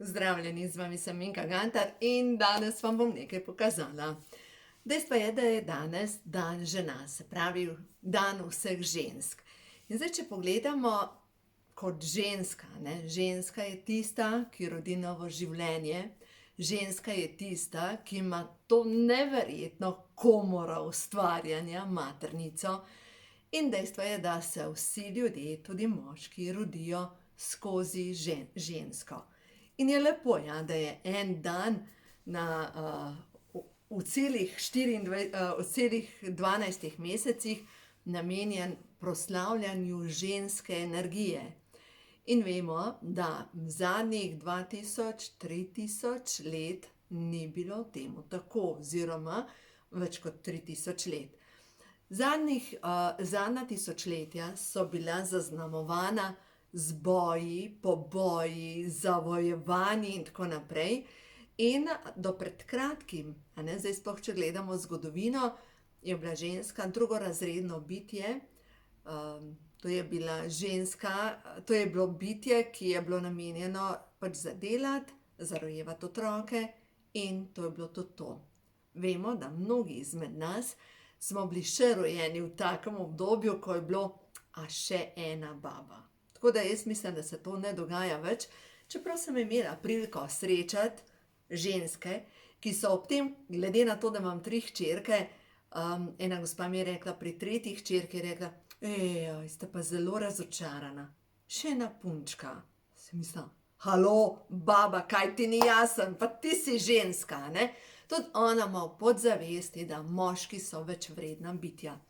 Pozdravljeni, z vami sem Minka Gantar in danes vam bom nekaj pokazala. Dejstvo je, da je danes dan žena, se pravi dan vseh žensk. In zdaj, če pogledamo kot ženska, ženska je tista, ki rodi novo življenje, ženska je tista, ki ima to neverjetno komoro ustvarjanja, maternico. In dejstvo je, da se vsi ljudje, tudi moški, rodijo skozi žensko. In je lepo, da je en dan v celih 12 mesecih namenjen proslavljanju ženske energije. In vemo, da zadnjih 2000-3000 let ni bilo temu tako, oziroma več kot 3000 let. Zadnja tisočletja so bila zaznamovana z boji, poboji, zavojevanji in tako naprej. In do pred kratkim, zdaj sploh če gledamo zgodovino, je bila ženska drugorazredno bitje. To je bilo bitje, ki je bilo namenjeno pač za delati, za rojevati otroke, in to je bilo tudi to. Vemo, da mnogi izmed nas smo bili še rojeni v takem obdobju, ko je bilo, a še ena baba. Tako da jaz mislim, da se to ne dogaja več, čeprav sem imela priliko srečati ženske, ki so ob tem, glede na to, da imam 3 hčerke, ena gospa mi je rekla, pri 3. hčerki je rekla: ste pa zelo razočarana. Še ena punčka. Si mislila, halo, baba, kaj ti ni jasen, pa ti si ženska, ne? Tudi ona ima v podzavesti, da moški so več vredna bitja.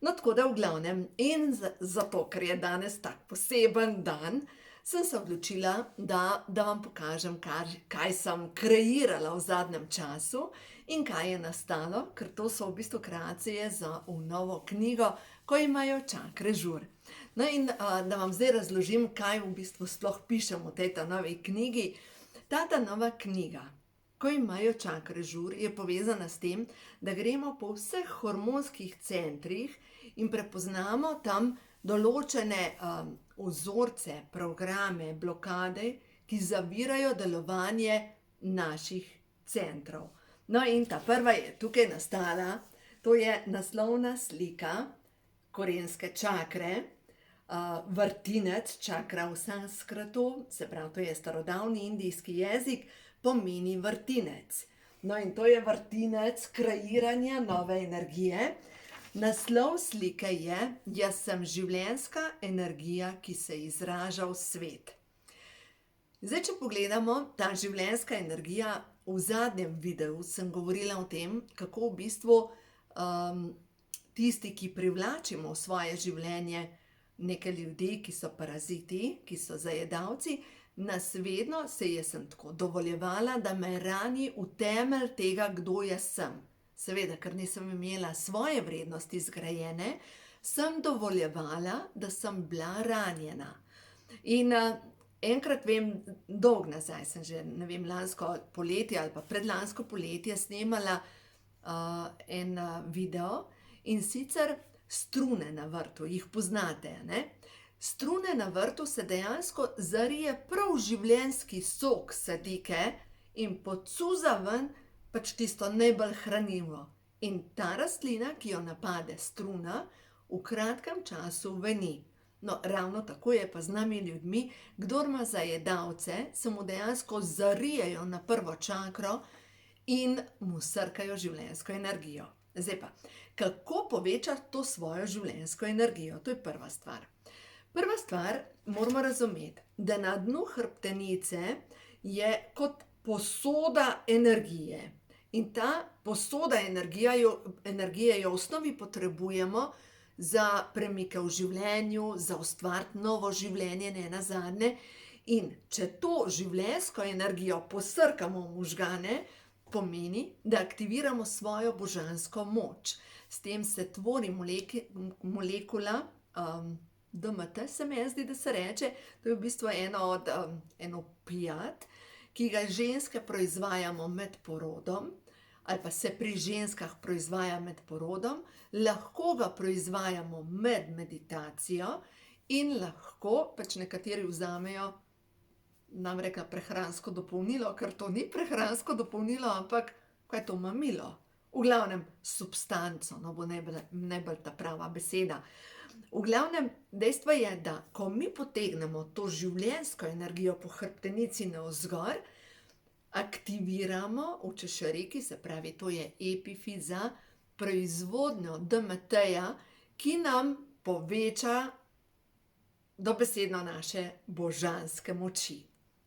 No, tako da v glavnem, in zato, ker je danes tak poseben dan, sem se odločila, da vam pokažem, kaj sem kreirala v zadnjem času in kaj je nastalo, ker to so v bistvu kreacije za novo knjigo, ko imajo čakre žur. No in da vam zdaj razložim, kaj v bistvu sploh pišem v tej novi knjigi. Ta nova knjiga, ko imajo čakre žur, je povezana s tem, da gremo po vseh hormonskih centrih in prepoznamo tam določene vzorce, programe, blokade, ki zavirajo delovanje naših centrov. No, in ta prva je tukaj nastala, to je naslovna slika korenske čakre, vrtinec, čakra v sanskrtu, se pravi, to je starodavni indijski jezik, pomeni vrtinec. No, in to je vrtinec kreiranja nove energije. Naslov slike je: Jaz sem življenjska energija, ki se izraža v svet. Zdaj, če pogledamo, ta življenjska energija, v zadnjem videu sem govorila o tem, kako v bistvu tisti, ki privlačimo v svoje življenje neke ljudi, ki so paraziti, ki so zajedavci, nas vedno, jaz sem tako dovoljevala, da me rani v temelj tega, kdo jaz sem. Seveda, ker nisem imela svoje vrednosti zgrajene, sem dovoljevala, da sem bila ranjena. In enkrat vem, dolgo nazaj sem že, ne vem, lansko poletje ali pa predlansko poletje snemala en video, in sicer strune na vrtu, jih poznate, ne? Strune na vrtu se dejansko zarije prav življenjski sok sadike in pocuza ven pač tisto najbolj hranljivo. In ta rastlina, ki jo napade struna, v kratkem času veni. No, ravno tako je pa z nami ljudmi, kdor ima zajedavce, se mu dejansko zarijejo na prvo čakro in mu srkajo življenjsko energijo. Zdaj pa, kako povečati to svojo življenjsko energijo? To je prva stvar. Prva stvar, moramo razumeti, da na dnu hrbtenice je kot posoda energije. In ta posoda energije jo v osnovi potrebujemo za premike v življenju, za ustvariti novo življenje, ne nazadnje. In če to življenjsko energijo posrkamo v možgane, pomeni, da aktiviramo svojo božansko moč. S tem se tvori molekula DMT, se mi zdi, da se reče. To je v bistvu en opijat, ki ga ženske proizvajamo med porodom, ali pa se pri ženskah proizvaja med porodom, lahko ga proizvajamo med meditacijo in lahko pač nekateri vzamejo nam rekla prehransko dopolnilo, ker to ni prehransko dopolnilo, ampak kaj je to mamilo? V glavnem substanco, no bo najbolj ta prava beseda. V glavnem, dejstvo je, da ko mi potegnemo to življenjsko energijo po hrbtenici navzgor, aktiviramo v češeriki, se pravi, to je epifiza, proizvodnjo DMT-ja, ki nam poveča dobesedno naše božanske moči.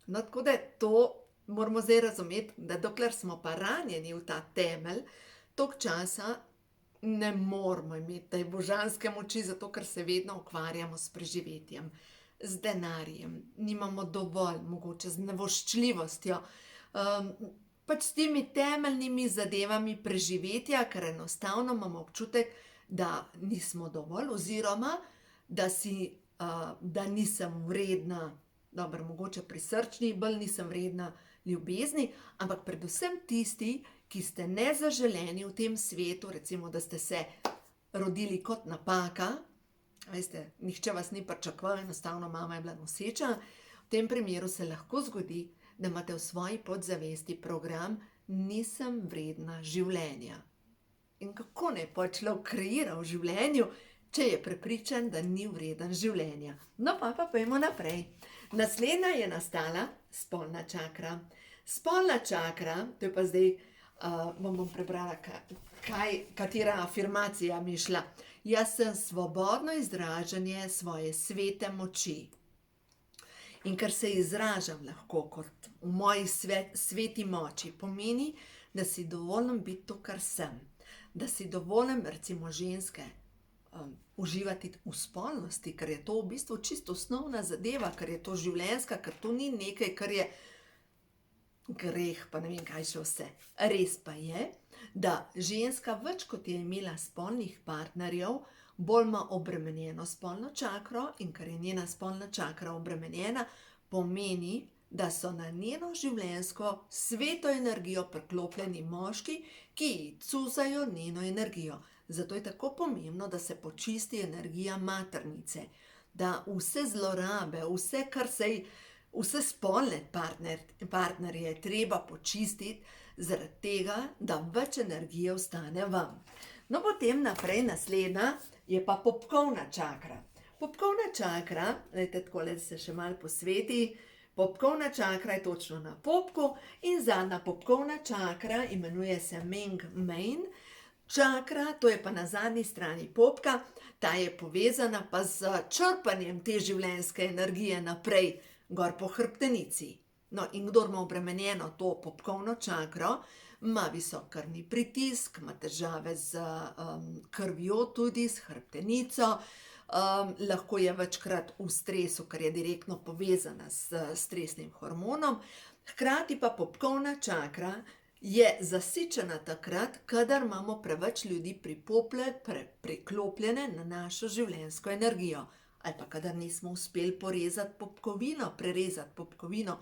No, tako da to moramo zdaj razumeti, da dokler smo pa ranjeni v ta temelj, toliko časa ne moramo imeti te božanske moči, zato ker se vedno ukvarjamo s preživetjem, z denarjem, nimamo dovolj, mogoče z nevoščljivostjo, pač s temi temeljnimi zadevami preživetja, ker enostavno imamo občutek, da nismo dovolj oziroma da nisem vredna, dobro, mogoče pri srčni bolj nisem vredna ljubezni, ampak predvsem tisti, ki ste nezaželeni v tem svetu, recimo, da ste se rodili kot napaka, veste, nihče vas ni pričakoval, enostavno mama je bila noseča, v tem primeru se lahko zgodi, da imate v svoji podzavesti program nisem vredna življenja. In kako naj človek kreira v življenju, če je prepričan, da ni vreden življenja? No, pa pojdimo naprej. Naslednja je nastala spolna čakra. Spolna čakra, to je pa zdaj, vam bom prebrala, katera afirmacija mi je šla. Jaz sem svobodno izražanje svoje svete moči. In ker se izražam lahko kot v moji sveti moči, pomeni, da si dovolim biti to, kar sem. Da si dovolim, recimo ženske, uživati v spolnosti, ker je to v bistvu čisto osnovna zadeva, ker je to življenjska, ker to ni nekaj, kar je greh, pa ne vem kaj še vse. Res pa je, da ženska več kot je imela spolnih partnerjev, bolj ima obremenjeno spolno čakro in ker je njena spolna čakra obremenjena, pomeni, da so na njeno življenjsko sveto energijo priklopljeni moški, ki cuzajo njeno energijo. Zato je tako pomembno, da se počisti energija maternice, da vse zlorabe, vse spolne partnerje je treba počistiti, zaradi tega, da več energije ostane vam. No, potem naprej naslednja je pa popkovna čakra. Popkovna čakra, glejte, takole se še malo posveti, popkovna čakra je točno na popku in zadnja popkovna čakra imenuje se Meng Main čakra, to je pa na zadnji strani popka, ta je povezana pa z črpanjem te življenjske energije naprej, gor po hrbtenici. No, in kdor ima obremenjeno to popkovno čakro, ima visok krvni pritisk, ima težave z krvjo tudi, s hrbtenico, lahko je večkrat v stresu, ker je direktno povezana s stresnim hormonom, hkrati pa popkovna čakra je zasičena takrat, kadar imamo preveč ljudi priklopljene na našo življenjsko energijo, ali pa kadar nismo uspeli prerezati popkovino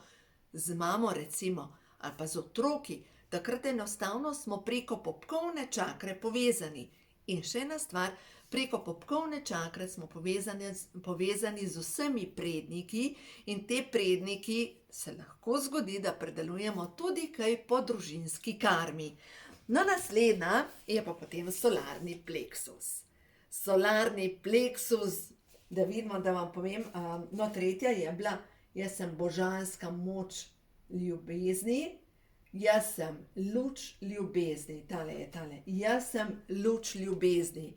z mamo recimo, ali pa z otroki, takrat enostavno smo preko popkovne čakre povezani. In še ena stvar, preko popkovne čakre smo povezani z vsemi predniki in te predniki se lahko zgodi, da predelujemo tudi kaj po družinski karmi. No, naslednja je pa potem solarni pleksus. Solarni pleksus, da vidimo, da vam povem, no, tretja je bila, jaz sem božanska moč ljubezni, jaz sem luč ljubezni, tale je tale, jaz sem luč ljubezni.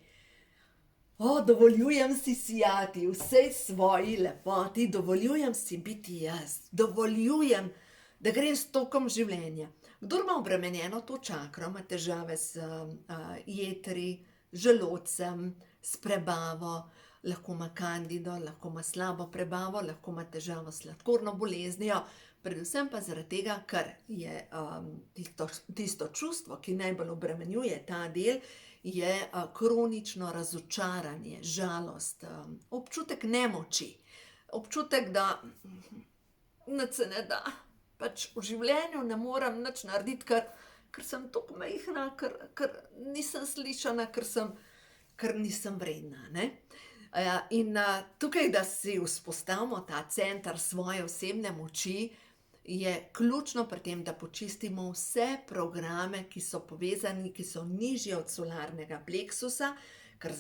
Dovoljujem si sijati vsej svoji lepoti, dovoljujem si biti jaz, dovoljujem, da grem s tokom življenja. Kdor ima obremenjeno to čakro, ima težave s jetri, želodcem, s prebavo, lahko ima kandido, lahko ima slabo prebavo, lahko ima težavo s sladkorno boleznijo, predvsem pa zaradi tega, ker je tisto čustvo, ki najbolj obremenjuje ta del, je kronično razočaranje, žalost, občutek nemoči, občutek, da nič se ne da, pač v življenju ne morem nič narediti, ker sem toliko majhna, ker nisem slišana, ker nisem vredna, ne. In tukaj, da si vzpostavimo ta center svoje osebne moči, je ključno pri tem, da počistimo vse programe, ki so povezani, ki so nižje od solarnega pleksusa, ker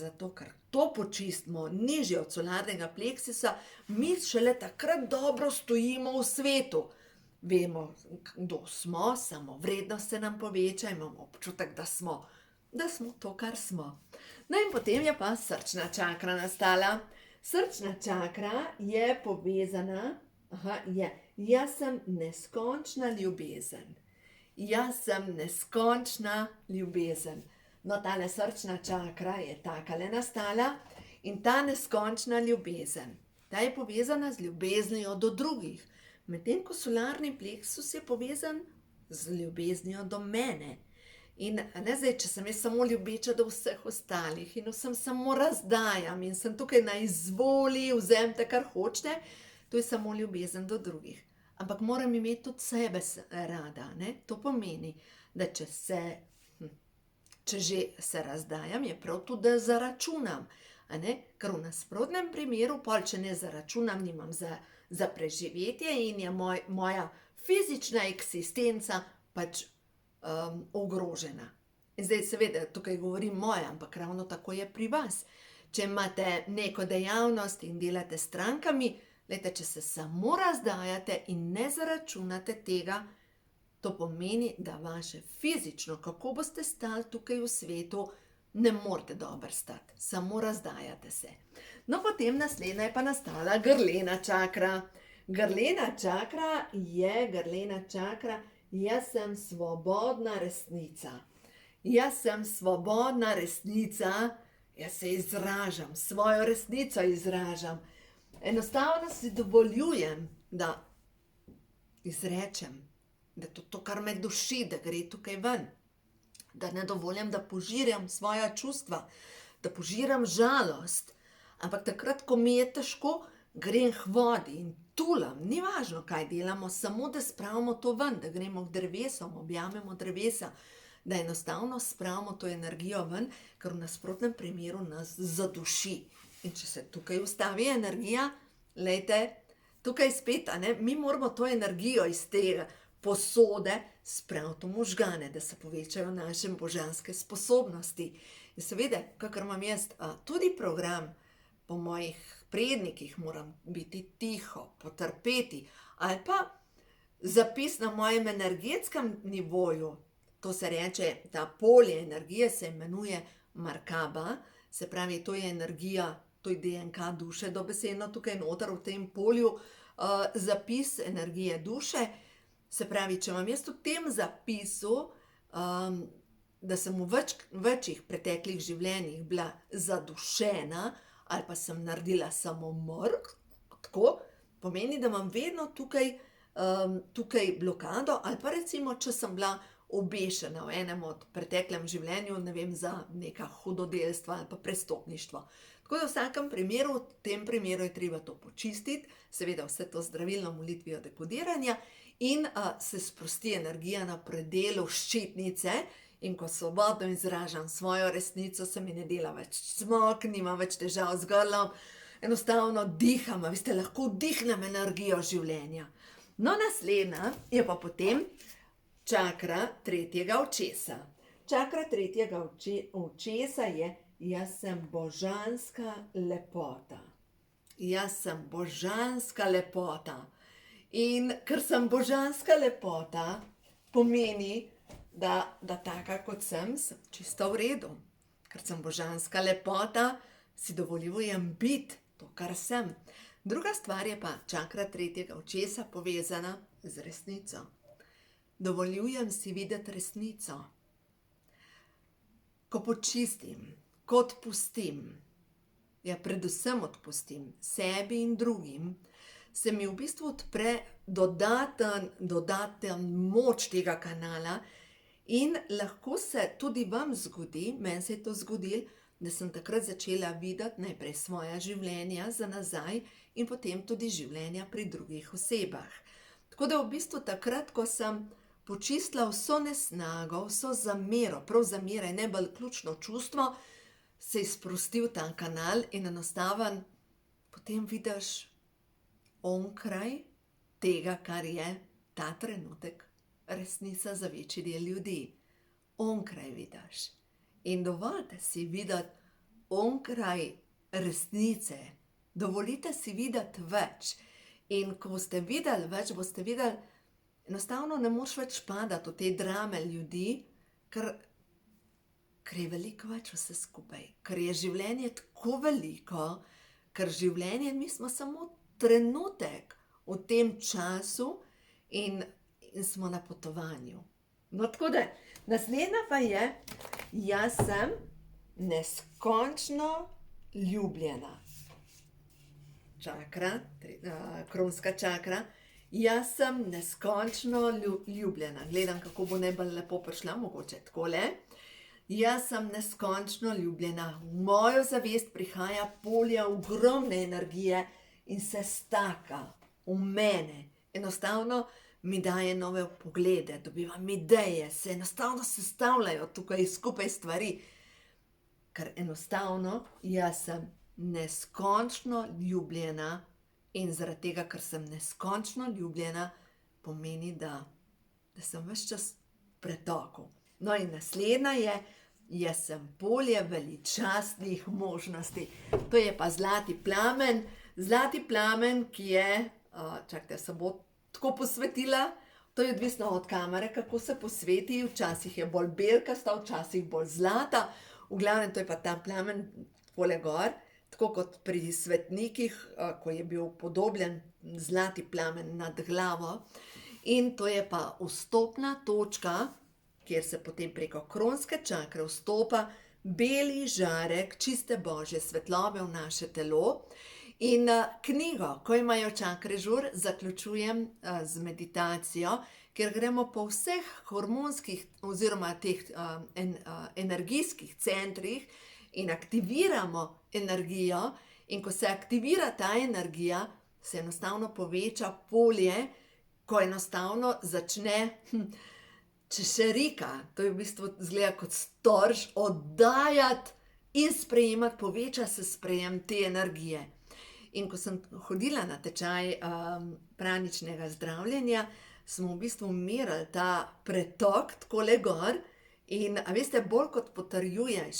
to počistimo nižje od solarnega pleksusa, mi šele takrat dobro stojimo v svetu. Vemo, kdo smo, samovrednost se nam poveča, imamo občutek, da smo to, kar smo. No in potem je pa srčna čakra nastala. Srčna čakra je povezana, jaz sem neskončna ljubezen. Jaz sem neskončna ljubezen. No, tale srčna čakra je takale nastala in ta neskončna ljubezen, ta je povezana z ljubeznijo do drugih, medtem ko solarni pleksus je povezan z ljubeznijo do mene. In zdaj, če sem jaz samo ljubeča do vseh ostalih in vsem samo razdajam in sem tukaj na izvoli, vzemite, kar hočete, to je samo ljubezen do drugih. Ampak moram imeti tudi sebe rada, ne? To pomeni, da če že se razdajam, je prav tudi, da zaračunam, ker v nasprotnem primeru, pol če ne zaračunam, nimam za preživetje in je moja fizična eksistenca pač ogrožena. In zdaj seveda tukaj govorim moja, ampak ravno tako je pri vas. Če imate neko dejavnost in delate s strankami, glejte, če se samo razdajate in ne zaračunate tega, to pomeni, da vaše fizično, kako boste stali tukaj v svetu, ne morete dobro stati, samo razdajate se. No, potem naslednja je pa nastala grlena čakra. Grlena čakra, jaz sem svobodna resnica. Jaz sem svobodna resnica, jaz se izražam, svojo resnico izražam. Enostavno si dovoljujem, da izrečem, da to, kar me duši, da gre tukaj ven. Da ne dovolim, da požirjam svoja čustva, da požirjam žalost. Ampak takrat, ko mi je težko, grem k vodi in tulam, ni važno, kaj delamo, samo da spravimo to ven, da gremo k drevesom, objamemo drevesa, da enostavno spravimo to energijo ven, ker v nasprotnem primeru nas zaduši. In če se tukaj ustavi energija, glejte, tukaj spet, mi moramo to energijo iz tega posode spraviti v možgane, da se povečajo naše božanske sposobnosti. In seveda, kakor imam jaz tudi program, po mojih prednikih moram biti tiho, potrpeti, ali pa zapis na mojem energetskem nivoju, to se reče, ta polje energije se imenuje Markaba, se pravi, to je energija, to je DNK duše, dobesedno tukaj noter v tem polju zapis energije duše. Se pravi, če imam jaz v tem zapisu, da sem v večjih preteklih življenjih bila zadušena, ali pa sem naredila samomor, tako, pomeni, da imam vedno tukaj blokado, ali pa recimo, če sem bila obešena v enem od preteklem življenju, ne vem, za neka hudodelstva ali pa prestopništvo. Tako da v vsakem primeru, v tem primeru je treba to počistiti, seveda vse to zdravilno molitvijo dekodiranja in se sprosti energija na predelu ščitnice. In ko svobodno izražam svojo resnico, se mi ne dela več cmok, nimam več težav z grlom, enostavno diham, veste, lahko vdihnem energijo življenja. No, naslednja je pa potem čakra tretjega očesa. Čakra tretjega očesa je, jaz sem božanska lepota. Jaz sem božanska lepota. In ker sem božanska lepota, pomeni, da taka kot sem čisto v redu. Ker sem božanska lepota, si dovoljujem biti to, kar sem. Druga stvar je pa čakra tretjega očesa povezana z resnico. Dovoljujem si videti resnico. Ko počistim, ko odpustim, predvsem odpustim sebi in drugim, se mi v bistvu odpre dodaten moč tega kanala. In lahko se tudi vam zgodi, meni se je to zgodilo, da sem takrat začela videti najprej svoja življenja za nazaj in potem tudi življenja pri drugih osebah. Tako da v bistvu takrat, ko sem počistila vso nesnago, vso zamero, prav zamera je najbolj ključno čustvo, se je sprostil ta kanal in enostaven, potem vidiš onkraj tega, kar je ta trenutek resnica za večji del ljudi. Onkraj vidiš. In dovolite si videti onkraj resnice. Dovolite si videti več. In ko boste videli več, boste videli, enostavno ne moreš več padati v te drame ljudi, ker je veliko več vse skupaj. Ker je življenje tako veliko, ker življenje, mi smo samo trenutek v tem času in smo na potovanju. No, tako da, naslednja pa je, jaz sem neskončno ljubljena. Čakra, kronska čakra. Jaz sem neskončno ljubljena. Gledam, kako bo najbolj lepo prišla, mogoče takole. Jaz sem neskončno ljubljena. V mojo zavest prihaja polje ogromne energije in se staka v mene. Enostavno mi daje nove poglede, dobivam ideje, se enostavno sestavljajo tukaj skupaj stvari. Ker enostavno jaz sem neskončno ljubljena in zaradi tega, ker sem neskončno ljubljena, pomeni, da sem ves čas v pretoku. No in naslednja je, jaz sem polje veličastnih možnosti. To je pa zlati plamen, ki je, čakajte, se bo tako posvetila, to je odvisno od kamere, kako se posveti, včasih je bolj belkasta, včasih bolj zlata, v glavnem to je pa ta plamen takole gor, tako kot pri svetnikih, ko je bil upodobljen zlati plamen nad glavo. In to je pa vstopna točka, kjer se potem preko kronske čakre vstopa beli žarek čiste božje svetlobe v naše telo. In knjigo, ko imajo čakre žur, zaključujem z meditacijo, kjer gremo po vseh hormonskih oziroma teh energijskih centrih in aktiviramo energijo. In ko se aktivira ta energija, se enostavno poveča polje, ko enostavno začne češerika, to je v bistvu zgleda kot storž, oddajati in sprejemati, poveča se sprejem te energije. In ko sem hodila na tečaj praničnega zdravljenja, smo v bistvu merili ta pretok takole gor in, a veste, bolj kot potrjuješ,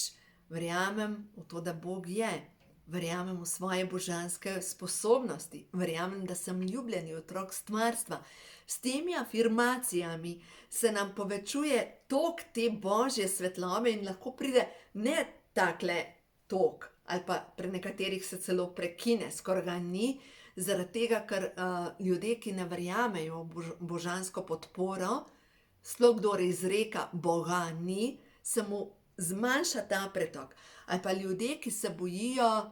verjamem v to, da Bog je, verjamem v svoje božanske sposobnosti, verjamem, da sem ljubljeni otrok stvarstva. S temi afirmacijami se nam povečuje tok te božje svetlobe in lahko pride ne takle tok, ali pa pri nekaterih se celo prekine, skoraj ga ni, zaradi tega, ker ljudje, ki ne verjamejo v božansko podporo, sploh kdor izreka Boga ni, se mu zmanjša ta pretok. Ali pa ljudje, ki se bojijo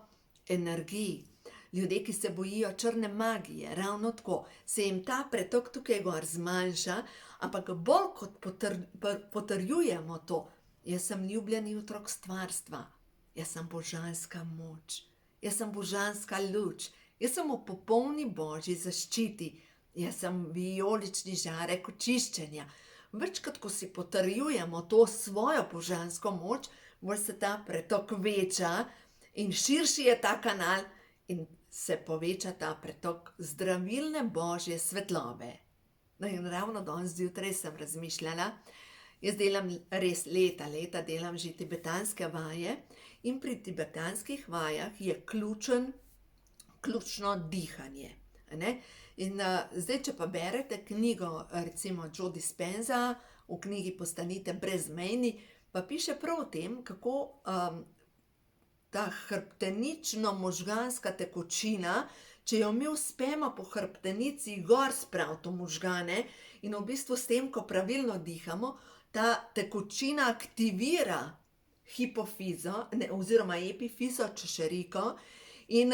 energij, ljudje, ki se bojijo črne magije, ravno tako, se jim ta pretok tukaj gor zmanjša, ampak bolj kot potrjujemo to, jaz sem ljubljeni otrok stvarstva, jaz sem božanska moč, jaz sem božanska luč, jaz sem v popolni božji zaščiti, jaz sem vijolični žarek očiščenja. Večkrat, ko si potrjujemo to svojo božansko moč, bolj se ta pretok veča in širši je ta kanal in se poveča ta pretok zdravilne božje svetlobe. No in ravno danes zjutraj sem razmišljala, jaz delam res leta delam že tibetanske vaje in pri tibetanskih vajah je ključno dihanje. Ne? In zdaj, če pa berete knjigo, recimo Joe Dispenza, v knjigi Postanite brezmejni, pa piše prav o tem, kako ta hrbtenično-možganska tekočina, če jo mi uspemo po hrbtenici gor spraviti v možgane in v bistvu s tem, ko pravilno dihamo, ta tekočina aktivira hipofizo oziroma epifizo, češeriko, in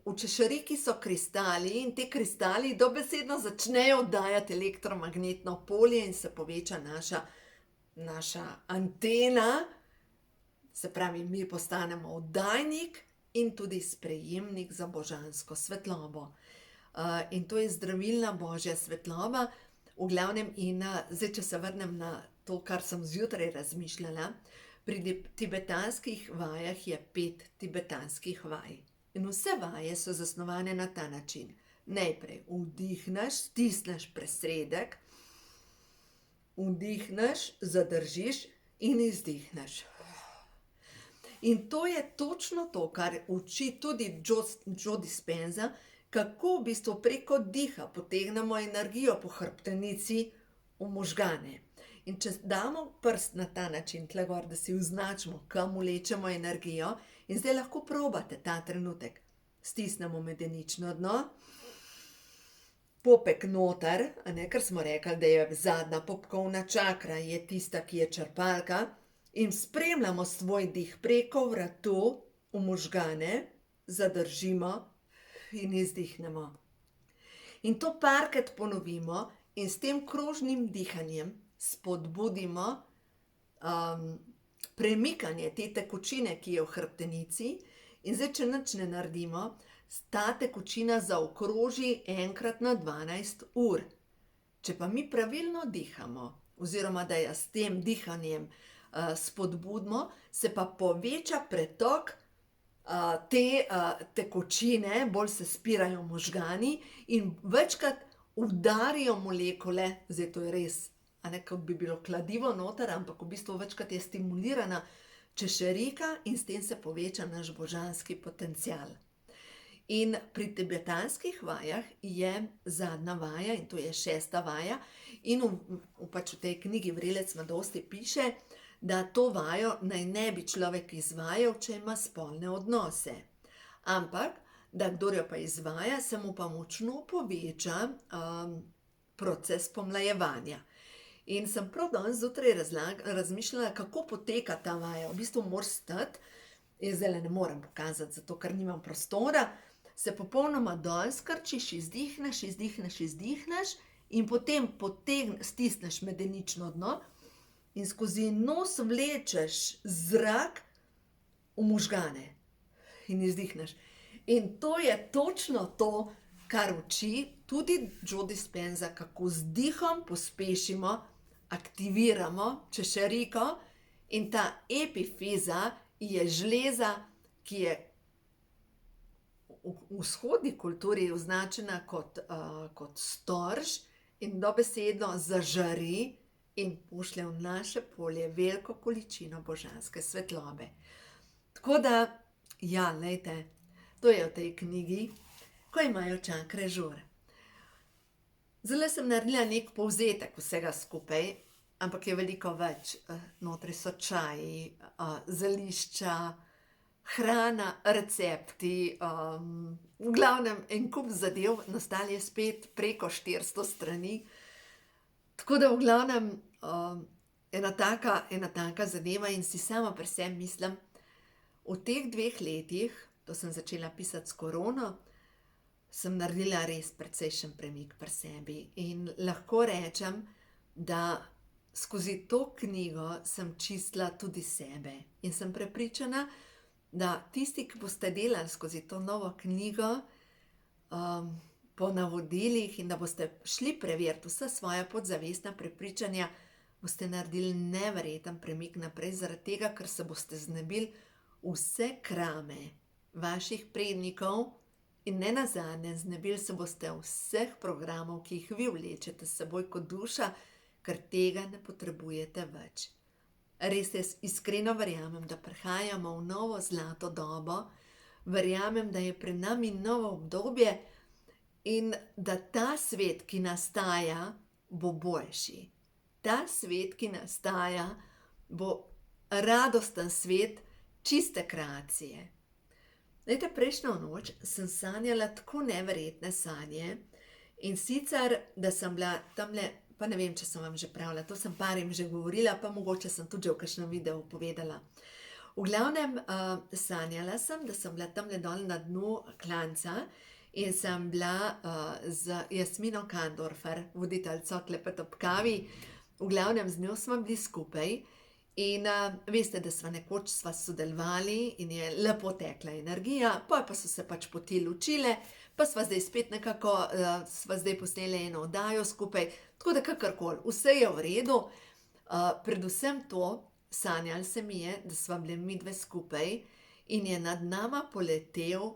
v češeriki so kristali in te kristali dobesedno začnejo oddajati elektromagnetno polje in se poveča naša antena, se pravi, mi postanemo oddajnik in tudi sprejemnik za božansko svetlobo. In to je zdravilna božja svetloba, v glavnem. In zdaj, če se vrnem na to, kar sem zjutraj razmišljala, pri tibetanskih vajah je 5 tibetanskih vaj. In vse vaje so zasnovane na ta način. Najprej vdihneš, stisneš presredek, vdihneš, zadržiš in izdihneš. In to je točno to, kar uči tudi Joe Dispenza, kako v bistvu preko diha potegnemo energijo po hrbtenici v možgane. In če damo prst na ta način, tle gor, da si označimo, kam vlečemo energijo, in zdaj lahko probate ta trenutek. Stisnemo medenično dno, popek noter, ker smo rekli, da je zadnja popkovna čakra, je tista, ki je črpalka, in spremljamo svoj dih preko vratu v možgane, zadržimo in izdihnemo. In to parkrat ponovimo in s tem krožnim dihanjem spodbudimo premikanje te tekočine, ki je v hrbtenici, in zdaj, če nič ne naredimo, ta tekočina zaokroži enkrat na 12 ur. Če pa mi pravilno dihamo, oziroma da jo s tem dihanjem spodbudimo, se pa poveča pretok te tekočine, bolj se spirajo možgani in večkrat udarijo molekule, zdaj to je res, kot bi bilo kladivo noter, ampak v bistvu večkrat je stimulirana češerika in s tem se poveča naš božanski potencial. In pri tibetanskih vajah je zadnja vaja, in to je 6. vaja, in v tej knjigi Vrelec mladosti piše, da to vajo naj ne bi človek izvajal, če ima spolne odnose. Ampak, da kdor jo pa izvaja, se mu pa močno poveča proces pomlajevanja. In sem prav danes zjutraj razmišljala, kako poteka ta vaja. V bistvu moraš stati, jaz zdaj ne morem pokazati, zato ker nimam prostora, se popolnoma dol skrčiš, izdihneš in potem stisneš medenično dno in skozi nos vlečeš zrak v možgane in izdihneš. In to je točno to, kar uči tudi Joe Dispenza, kako z dihom pospešimo, aktiviramo češeriko, in ta epifiza je žleza, ki je v vzhodni kulturi označena kot storž in dobesedno zažari in pošlje v naše polje veliko količino božanske svetlobe. Tako da, ja, glejte, to je v tej knjigi, ko imajo čakre žur. Zdaj sem naredila nek povzetek vsega skupaj, ampak je veliko več. Notri so čaji, zelišča, hrana, recepti, v glavnem en kup zadev, nastalo je spet preko 400 strani. Tako da v glavnem ena taka zadeva in si sama pri sebi mislim, v teh 2 letih, to sem začela pisati s korono, sem naredila res precejšen premik pri sebi in lahko rečem, da skozi to knjigo sem čistila tudi sebe in sem prepričana, da tisti, ki boste delali skozi to novo knjigo po navodilih in da boste šli preveriti vsa svoja podzavestna prepričanja, boste naredili neverjeten premik naprej, zaradi tega, ker se boste znebili vse krame vaših prednikov in nenazadnje znebili se boste vseh programov, ki jih vi vlečete s seboj kot duša, ker tega ne potrebujete več. Res jaz iskreno verjamem, da prihajamo v novo zlato dobo, verjamem, da je pred nami novo obdobje in da ta svet, ki nastaja, bo boljši. Ta svet, ki nastaja, bo radosten svet čiste kreacije. Glejte, prejšnjo noč sem sanjala tako neverjetne sanje in sicer, da sem bila tamle, pa ne vem, če sem vam že pravila, to sem parim že govorila, pa mogoče sem tudi že v kakšnem videu povedala. V glavnem sanjala sem, da sem bila tamle dol na dnu klanca in sem bila z Jasmino Kandorfer, voditeljico Klepet ob kavi, v glavnem z njo smo bili skupaj. In veste, da sva nekoč sodelovali in je lepo tekla energija, pa so se pač poti ločile, pa sva zdaj spet nekako, sva zdaj posneli eno oddajo skupaj, tako da kakorkoli, vse je v redu. Predvsem to, sanjalo se mi je, da sva bili midve skupaj in je nad nama poletel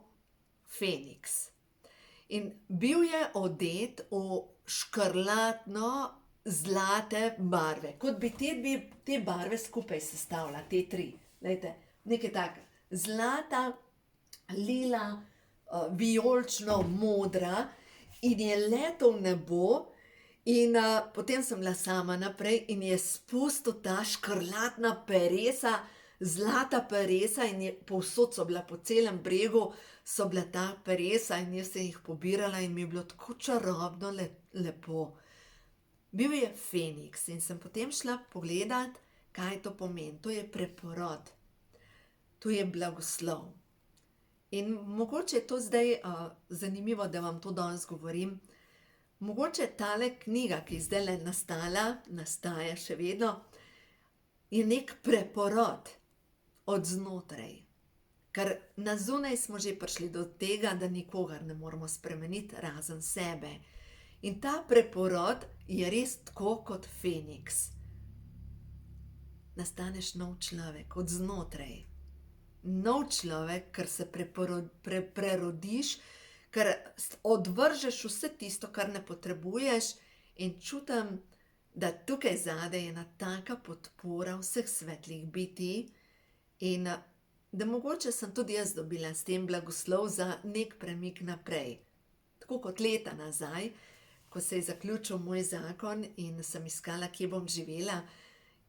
Feniks. In bil je odet v škrlatno zlate barve, kot bi te barve skupaj sestavila, te tri. Glejte, nekaj takega. Zlata, lila, vijolično, modra in je letel v nebo. In potem sem bila sama naprej in je spustil ta škrlatna peresa, zlata peresa in povsod so bila po celem bregu, so bila ta peresa in jaz sem jih pobirala in mi je bilo tako čarobno lepo. Bil je feniks in sem potem šla pogledat, kaj to pomeni. To je preporod, to je blagoslov. In mogoče je to zdaj zanimivo, da vam to danes govorim. Mogoče tale knjiga, ki je zdaj nastaja še vedno, je nek preporod od znotraj. Ker na zunaj smo že prišli do tega, da nikogar ne moremo spremeniti razen sebe. In ta preporod je res tako kot feniks. Nastaneš nov človek od znotraj. Nov človek, ker se prerodiš, ker odvržeš vse tisto, kar ne potrebuješ in čutim, da tukaj zadaj je ena taka podpora vseh svetlih bitij in da mogoče sem tudi jaz dobila s tem blagoslov za nek premik naprej. Tako kot leta nazaj, ko se je zaključil moj zakon in sem iskala, kje bom živela.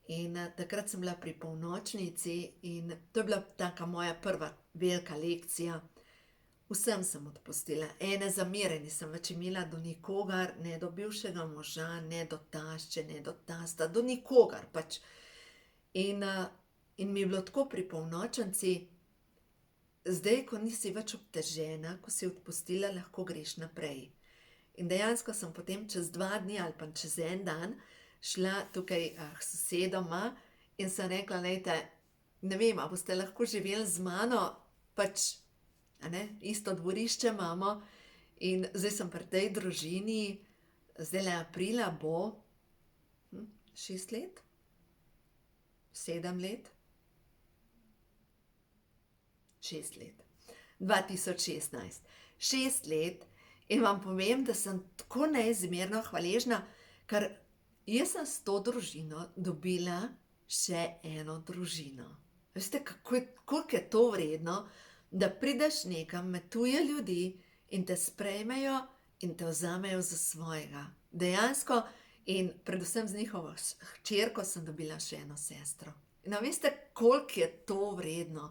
In takrat sem bila pri polnočnici in to je bila taka moja prva velika lekcija. Vsem sem odpustila, ene zamere nisem več imela do nikogar, ne do bivšega moža, ne do tašče, ne do tasta, do nikogar pač. In mi je bilo tako pri polnočnici, zdaj, ko nisi več obtežena, ko si odpustila, lahko greš naprej. In dejansko sem potem čez 2 dni ali pa čez en dan šla tukaj k sosedoma in sem rekla, lejte, ne vem, a boste lahko živeli z mano, pač, isto dvorišče imamo in zdaj sem pri tej družini, zdajle aprila bo 6 let, 7 let, 6 let, 2016, 6 let in vam povem, da sem tako neizmerno hvaležna, ker jaz sem s to družino dobila še eno družino. Veste, koliko je to vredno, da prideš nekam med tuje ljudi in te sprejmejo in te vzamejo za svojega. Dejansko in predvsem z njihovo hčerko sem dobila še eno sestro. In veste, koliko je to vredno.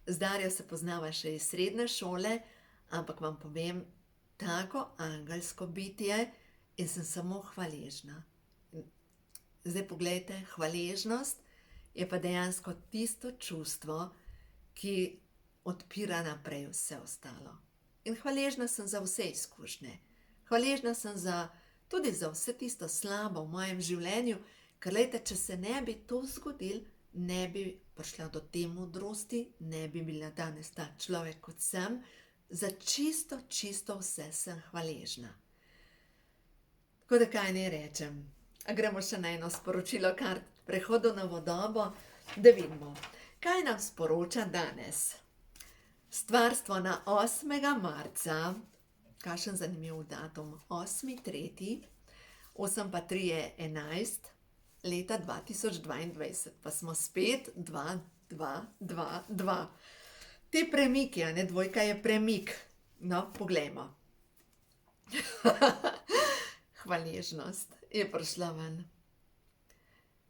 Z Darjo se poznava še iz srednje šole, ampak vam povem, tako angelsko bitje in sem samo hvaležna. Zdaj poglejte, hvaležnost je pa dejansko tisto čustvo, ki odpira naprej vse ostalo. In hvaležna sem za vse izkušnje. Hvaležna sem tudi za vse tisto slabo v mojem življenju, ker lejte, če se ne bi to zgodil, ne bi prišla do te modrosti, ne bi bila danes ta človek, kot sem. Za čisto vse sem hvaležna. Tako da kaj naj rečem? A gremo še na eno sporočilo kar prehodu na vodobo, da vidimo. Kaj nam sporoča danes? Stvarstvo na 8. marca, kakšen zanimiv datum, 8.3., 8 pa 3 je 11, leta 2022, pa smo spet 2, 2, 2, 2. Te premiki, dvojka je premik. No, poglejmo. Hvaležnost je prišla ven.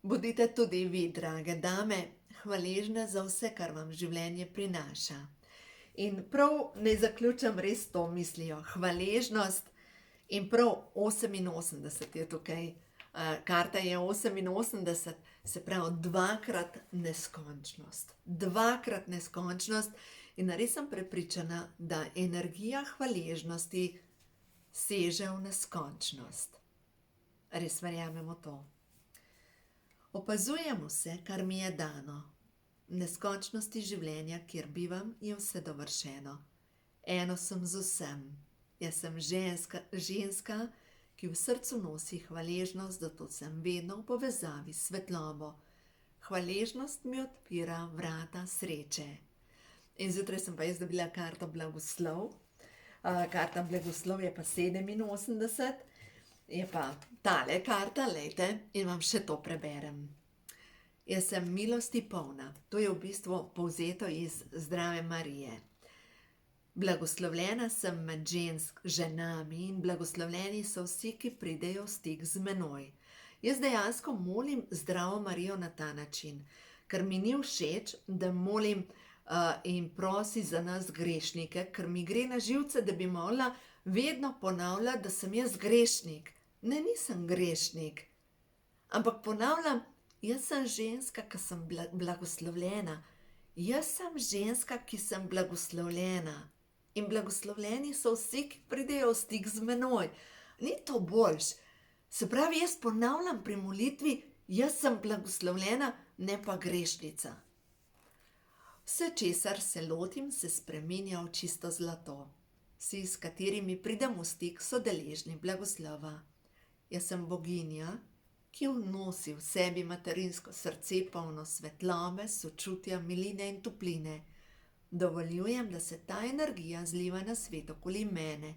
Bodite tudi vi, drage dame, hvaležne za vse, kar vam življenje prinaša. In prav naj zaključim res to mislijo, hvaležnost in prav 88 je tukaj. Karta je 88, se pravi dvakrat neskončnost. Dvakrat neskončnost in res sem prepričana, da energija hvaležnosti seže v neskončnost. Res verjamemo to. Opazujem vse, kar mi je dano. V neskončnosti življenja, kjer bivam, je vse dovršeno. Eno sem z vsem. Jaz sem ženska, ki v srcu nosi hvaležnost, zato sem vedno v povezavi s svetlobo. Hvaležnost mi odpira vrata sreče. In zjutraj sem pa jaz dobila karto blagoslov. karta blagoslov je pa 87, je pa tale karta, lejte, in vam še to preberem. Jaz sem milosti polna. To je v bistvu povzeto iz Zdrave Marije. Blagoslovljena sem med ženami in blagoslovljeni so vsi, ki pridejo v stik z menoj. Jaz dejansko molim Zdravo Marijo na ta način, ker mi ni všeč, da molim in prosi za nas grešnike, ker mi gre na živce, da bi morala vedno ponavljati, da sem jaz grešnik. Ne, nisem grešnik. Ampak ponavljam, jaz sem ženska, ki sem blagoslovljena. Jaz sem ženska, ki sem blagoslovljena. In blagoslovljeni so vsi, ki pridejo v stik z menoj. Ni to boljš. Se pravi, jaz ponavljam pri molitvi, jaz sem blagoslovljena, ne pa grešnica. Vse, česar se lotim, se spreminja v čisto zlato. Vsi, s katerimi pridem v stik, so deležni blagoslova. Jaz sem boginja, ki nosi v sebi materinsko srce polno svetlobe, sočutja, miline in topline. Dovoljujem, da se ta energija zliva na svet okoli mene.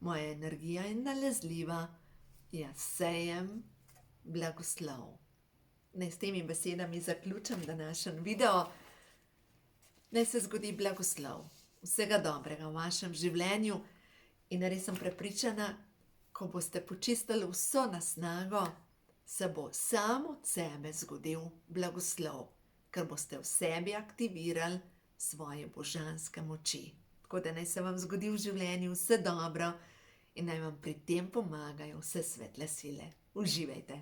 Moja energija je nalezljiva. Jaz sejem blagoslov. Naj s temi besedami zaključim današnji video. Naj se zgodi blagoslov. Vsega dobrega v vašem življenju in res sem prepričana, ko boste počistili vso nasnago, se bo samo od sebe zgodil blagoslov, ker boste v sebi aktivirali svoje božanske moči. Tako da naj se vam zgodi v življenju vse dobro in naj vam pri tem pomagajo vse svetle sile. Uživajte!